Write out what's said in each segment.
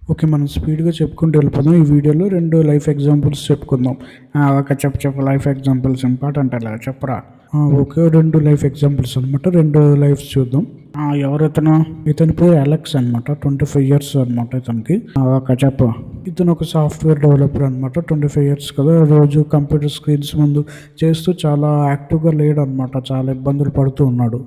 Okay. మనం స్పీడ్‌గా చెప్పుకుంటూ వెళ్ళిపోదాం. ఈ వీడియోలో 2 లైఫ్ ఎగ్జాంపుల్స్ చెప్పుకుందాం. ఓకే. చెప్పు లైఫ్ ఎగ్జాంపుల్స్ ఇంపార్టెంట్ అలా చెప్పురా. ఓకే. 2 లైఫ్ ఎగ్జాంపుల్స్ అనమాట. 2 లైఫ్స్ చూద్దాం. ఎవరితను? ఇతని పేరు అలెక్స్ అనమాట. 25 ఇయర్స్ అనమాట ఇతనికి. ఓకే. చెప్పు. ఇతను ఒక సాఫ్ట్‌వేర్ డెవలపర్ అనమాట. 25 ఇయర్స్ కదా! రోజు కంప్యూటర్ స్క్రీన్స్ ముందు చేస్తూ చాలా యాక్టివ్‌గా లేడనమాట. చాలా ఇబ్బందులు పడుతూ ఉన్నాడు.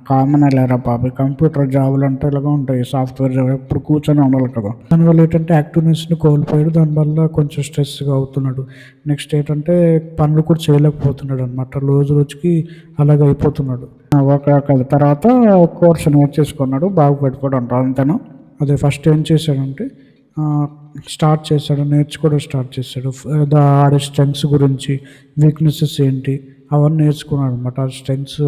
కామన్ లేరా బాబు. కంప్యూటర్ జాబులు అంటే ఇలాగే ఉంటాయి. సాఫ్ట్వేర్ జాబ్ ఎప్పుడు కూర్చొని ఉండాలి కదా! దానివల్ల ఏంటంటే యాక్టివ్నెస్ని కోల్పోయాడు. దానివల్ల కొంచెం స్ట్రెస్గా అవుతున్నాడు. నెక్స్ట్ ఏంటంటే పనులు కూడా చేయలేకపోతున్నాడు అనమాట. రోజు రోజుకి అలాగే అయిపోతున్నాడు. ఓకే. ఓకే. తర్వాత కోర్స్ నేర్చేసుకున్నాడు. బాగుపడిపోయాడు అంటారు అంతేనా? అదే ఫస్ట్ ఏం చేశాడంటే స్టార్ట్ చేశాడు. నేర్చుకోవడం స్టార్ట్ చేశాడు. ఆడి స్ట్రెంగ్స్ గురించి, వీక్నెసెస్ ఏంటి అవన్నీ నేర్చుకున్నాడు అనమాట. ఆ స్ట్రెంగ్స్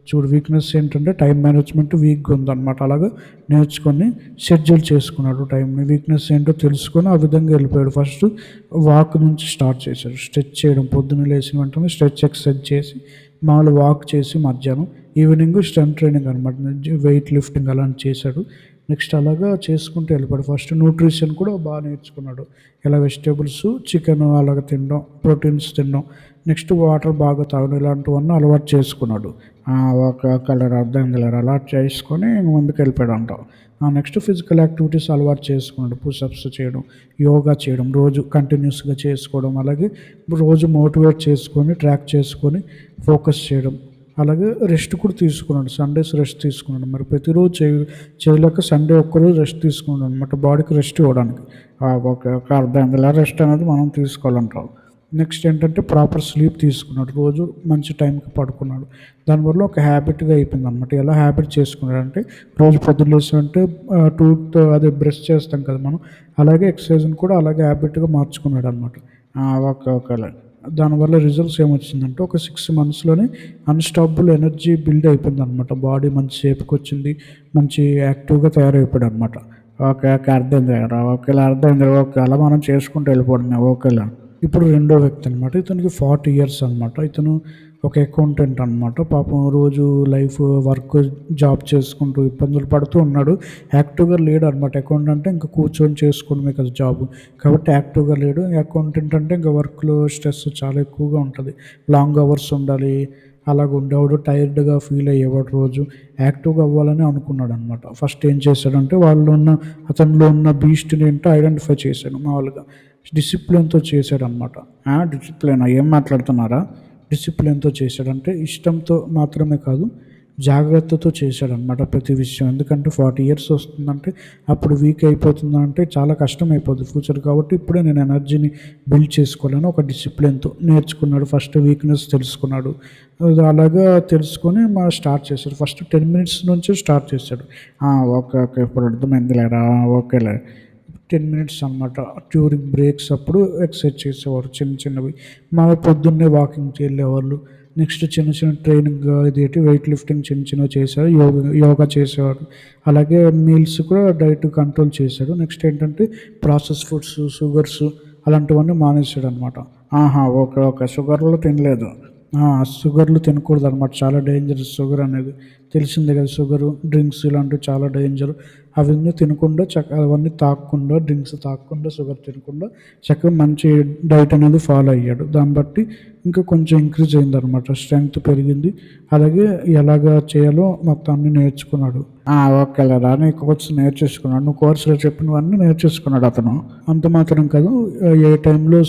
చూడు, వీక్నెస్ ఏంటంటే టైం మేనేజ్మెంట్ వీక్గా ఉందన్నమాట. అలాగా నేర్చుకొని షెడ్యూల్ చేసుకున్నాడు టైంని. వీక్నెస్ ఏంటో తెలుసుకొని ఆ విధంగా వెళ్ళిపోయాడు. ఫస్ట్ వాక్ నుంచి స్టార్ట్ చేశాడు. స్ట్రెచ్ చేయడం, పొద్దున్న లేచిన వెంటనే స్ట్రెచ్ ఎక్సర్సైజ్ చేసి మామూలు వాక్ చేసి మధ్యాహ్నం, ఈవినింగ్ స్ట్రెంత్ ట్రైనింగ్ అనమాట. వెయిట్ లిఫ్టింగ్ అలాంటి చేశాడు. నెక్స్ట్ అలాగా చేసుకుంటూ వెళ్ళిపోయాడు. ఫస్ట్ న్యూట్రిషన్ కూడా బాగా నేర్చుకున్నాడు. ఇలా వెజిటేబుల్స్, చికెన్ అలాగ తినడం, ప్రోటీన్స్ తినడం, నెక్స్ట్ వాటర్ బాగా తాగడం, ఇలాంటివన్నీ అలవాటు చేసుకున్నాడు. ఒక కలర్ అర్థం కలర్ అలా చేసుకొని ముందుకు వెళ్ళిపోయాడు అంట. నెక్స్ట్ ఫిజికల్ యాక్టివిటీస్ అలవాటు చేసుకున్నాడు. పుషప్స్ చేయడం, యోగా చేయడం, రోజు కంటిన్యూస్గా చేసుకోవడం, అలాగే రోజు మోటివేట్ చేసుకొని ట్రాక్ చేసుకొని ఫోకస్ చేయడం, అలాగే రెస్ట్ కూడా తీసుకున్నాడు. సండేస్ రెస్ట్ తీసుకున్నాడు. మరి ప్రతిరోజు చేయలేక సండే ఒక్కరోజు రెస్ట్ తీసుకున్నాడు అనమాట. బాడీకి రెస్ట్ ఇవ్వడానికి. ఒక అర్థం గల రెస్ట్ అనేది మనం తీసుకోవాలంటాం. నెక్స్ట్ ఏంటంటే ప్రాపర్ స్లీప్ తీసుకున్నాడు. రోజు మంచి టైంకి పడుకున్నాడు. దానివల్ల ఒక హ్యాబిట్గా అయిపోయింది అనమాట. ఎలా హ్యాబిట్ చేసుకున్నాడంటే రోజు పొద్దున్న లేచినంటే అదే బ్రష్ చేస్తాం కదా మనం, అలాగే ఎక్సర్సైజ్ని కూడా అలాగే హ్యాబిట్గా మార్చుకున్నాడు అనమాట. ఒకవేళ దానివల్ల రిజల్ట్స్ ఏమొచ్చిందంటే ఒక 6 మంత్స్‌లోనే అన్‌స్టాపబుల్ ఎనర్జీ బిల్డ్ అయిపోయింది అనమాట. బాడీ మంచి షేప్‌కి వచ్చింది. మంచి యాక్టివ్‌గా తయారైపోయాడు అనమాట. ఓకే. ఓకే. అర్థమైంది రా. ఓకేలా అర్థమైంది. ఓకే. అలా మనం చేసుకుంటూ వెళ్ళిపోవడమే. ఓకేలా. ఇప్పుడు రెండో వ్యక్తి అనమాట. ఇతనికి 40 ఇయర్స్ అనమాట. ఇతను ఒక అకౌంటెంట్ అనమాట. పాపం రోజు వర్క్, జాబ్ చేసుకుంటూ ఇబ్బందులు పడుతూ ఉన్నాడు. యాక్టివ్‌గా లేడు అనమాట. అకౌంటెంట్ అంటే ఇంకా కూర్చొని చేసుకోవడమే కదా జాబు. కాబట్టి యాక్టివ్‌గా లేడు. అకౌంటెంట్ అంటే ఇంకా వర్క్‌లో స్ట్రెస్ చాలా ఎక్కువగా ఉంటది. లాంగ్ అవర్స్ ఉండాలి. అలాగ ఉండేవాడు. టైర్డ్‌గా ఫీల్ అయ్యేవాడు రోజు. యాక్టివ్‌గా అవ్వాలని అనుకున్నాడు అనమాట. ఫస్ట్ ఏం చేశాడంటే అతనిలో ఉన్న బీస్ట్‌ని ఏంటో ఐడెంటిఫై చేశాడు మామూలుగా. డిసిప్లిన్‌తో చేశాడనమాట. డిసిప్లినా? ఏం మాట్లాడుతున్నారా? డిసిప్లిన్‌తో చేశాడంటే ఇష్టంతో మాత్రమే కాదు, జాగ్రత్తతో చేశాడనమాట ప్రతి విషయం. ఎందుకంటే 40 ఇయర్స్ వస్తుందంటే అప్పుడు వీక్ అయిపోతుందంటే చాలా కష్టం అయిపోద్ది ఫ్యూచర్. కాబట్టి ఇప్పుడే నేను ఎనర్జీని బిల్డ్ చేసుకోవాలని ఒక డిసిప్లిన్‌తో నేర్చుకున్నాడు. ఫస్ట్ వీక్నెస్ తెలుసుకున్నాడు. అలాగా తెలుసుకొని స్టార్ట్ చేశాడు. ఫస్ట్ 10 మినిట్స్ నుంచే స్టార్ట్ చేశాడు. ఓకే. ఓకే. ఇప్పుడు అర్థమైందిలేరా. ఓకేలే. 10 మినిట్స్ అనమాట. డ్యూరింగ్ బ్రేక్స్ అప్పుడు ఎక్సర్సైజ్ చేసేవారు చిన్న చిన్నవి. పొద్దున్నే వాకింగ్‌కి వెళ్ళేవాళ్ళు. నెక్స్ట్ చిన్న చిన్న ట్రైనింగ్ ఇదేంటి వెయిట్ లిఫ్టింగ్ చిన్న చిన్నవి చేశారు. యోగా చేసేవాడు. అలాగే మీల్స్ కూడా డైట్ కంట్రోల్ చేశాడు. నెక్స్ట్ ఏంటంటే ప్రాసెస్ ఫుడ్స్, షుగర్స్ అలాంటివన్నీ మానేసాడనమాట. ఓకే. ఓకే. షుగర్లు తినలేదు. షుగర్లు తినకూడదనమాట. చాలా డేంజరస్ షుగర్ అనేది. తెలిసిందే కదా! షుగరు, డ్రింక్స్ ఇలాంటివి చాలా డేంజర్. అవన్నీ తినకుండా అవన్నీ తాగకుండా, డ్రింక్స్ తాగకుండా, షుగర్ తినకుండా చక్కగా మంచి డైట్ అనేది ఫాలో అయ్యాడు. దాన్ని బట్టి ఇంకా కొంచెం ఇంక్రీజ్ అయిందనమాట. స్ట్రెంగ్త్ పెరిగింది. అలాగే ఎలాగా చేయాలో మొత్తం అన్నీ నేర్చుకున్నాడు. ఓకేలేరా. నీ కోర్స్ నేర్చేసుకున్నాడు. నువ్వు కోర్స్‌లో చెప్పినవన్నీ నేర్చేసుకున్నాడు అతను. అంత మాత్రం కాదు, ఏ టైంలో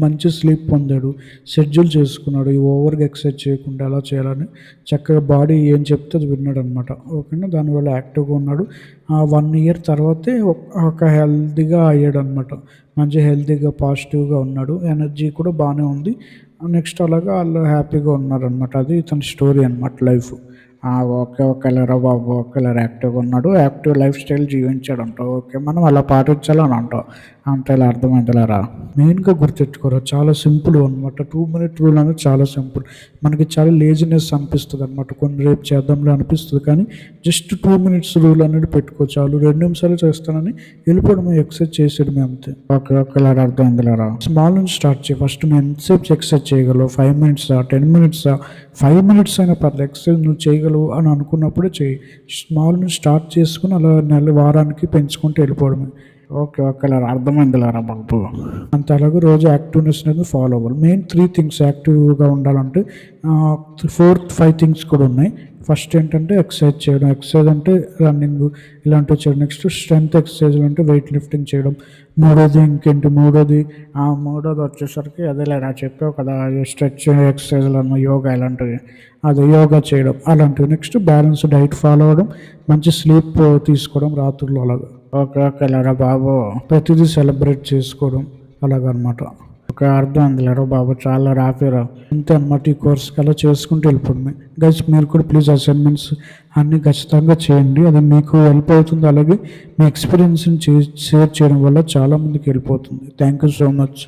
మంచి స్లీప్ పొందాడు. షెడ్యూల్ చేసుకున్నాడు. ఈ ఓవర్‌గా ఎక్సర్సైజ్ చేయకుండా ఎలా చేయాలని చక్కగా బాడీ ఏం చెప్తే అది విన్నాడనమాట. ఓకేనా. దానివల్ల యాక్టివ్‌గా ఉన్నాడు. 1 ఇయర్ తర్వాతే ఒక హెల్తీగా అయ్యాడనమాట. మంచి హెల్తీగా, పాజిటివ్‌గా ఉన్నాడు. ఎనర్జీ కూడా బాగానే ఉంది. నెక్స్ట్ అలాగా ఆళ్ళు హ్యాపీగా ఉన్నారనమాట. అది ఇతని స్టోరీ అనమాట లైఫ్. ఓకే. ఓకేలేరా బాబు. ఓకేలేరా. యాక్టివ్‌గా ఉన్నాడు. యాక్టివ్ లైఫ్ స్టైల్ జీవించాడంట. ఓకే. మనం అలా పాటించాలని అంటావు. అంతేలా అర్థమైందిలేరా. మెయిన్‌గా గుర్తెట్టుకోరా, చాలా సింపుల్ అనమాట. 2 మినిట్ రూల్ అనేది చాలా సింపుల్. మనకి చాలా లేజినెస్ అనిపిస్తదనమాట. రేపు చేద్దాంలే అనిపిస్తది. కానీ జస్ట్ 2 మినిట్స్ రూల్ అనేది పెట్టుకో చాలు. 2 నిమిషాలు చేస్తానని వెళ్ళిపోవడమే, ఎక్సర్సైజ్ చేసేయడమే అంతే. ఓకే. ఓకేలేరా. అర్థమైందిలేరా. స్మాల్ నుంచి స్టార్ట్ చేయి. ఫస్ట్ నువ్వు ఎంతసేపు ఎక్సర్సైజ్ చేయగలవు? 5 మినిట్సా? 10 మినిట్సా? 5 మినిట్స్ అయినా పర్లేదు. ఎక్సర్సైజ్ నువ్వు చేయగలవు అని అనుకున్నప్పుడే చెయ్యి. స్మాల్ నుంచి స్టార్ట్ చేసుకొని అలా వారానికి పెంచుకుంటూ వెళ్ళిపోవడమే. ఓకే ఓకేలేరా, అర్థమైందిలేరా బాబు. అంత అలాగే రోజు యాక్టివ్నెస్ అనేది ఫాలో అవ్వాలి. మెయిన్ 3 థింగ్స్ యాక్టివ్గా ఉండాలంటే 4-5 థింగ్స్ కూడా ఉన్నాయి. ఫస్ట్ ఏంటంటే ఎక్సర్సైజ్ చేయడం. ఎక్సర్సైజ్ అంటే రన్నింగ్ ఇలాంటివి చేయడం. నెక్స్ట్ స్ట్రెంత్ ఎక్సర్సైజ్లు అంటే వెయిట్ లిఫ్టింగ్ చేయడం. మూడోది వచ్చేసరికి అదేలేరా చెప్పావు కదా, స్ట్రెచ్ ఎక్సర్సైజ్లు అన్న యోగా ఇలాంటివి, అదే యోగా చేయడం అలాంటివి. నెక్స్ట్ బ్యాలెన్స్ డైట్ ఫాలో అవ్వడం, మంచి స్లీప్ తీసుకోవడం రాత్రుల్లో అలాగా. ఓకే ఓకేలేరా బాబు, ప్రతిదీ సెలబ్రేట్ చేసుకోవడం అలాగనమాట. ఒక అర్థం అందులేరా బాబు, చాలా రాపిరా. అంతే అనమాట. ఈ కోర్స్కి అలా చేసుకుంటూ వెళ్ళిపోతుంది. గైస్ మీరు కూడా ప్లీజ్ అసైన్మెంట్స్ అన్నీ ఖచ్చితంగా చేయండి, అది మీకు హెల్ప్ అవుతుంది. అలాగే మీ ఎక్స్పీరియన్స్ని షేర్ చేయడం వల్ల చాలామందికి హెల్ప్ అవుతుంది. Thank you so much.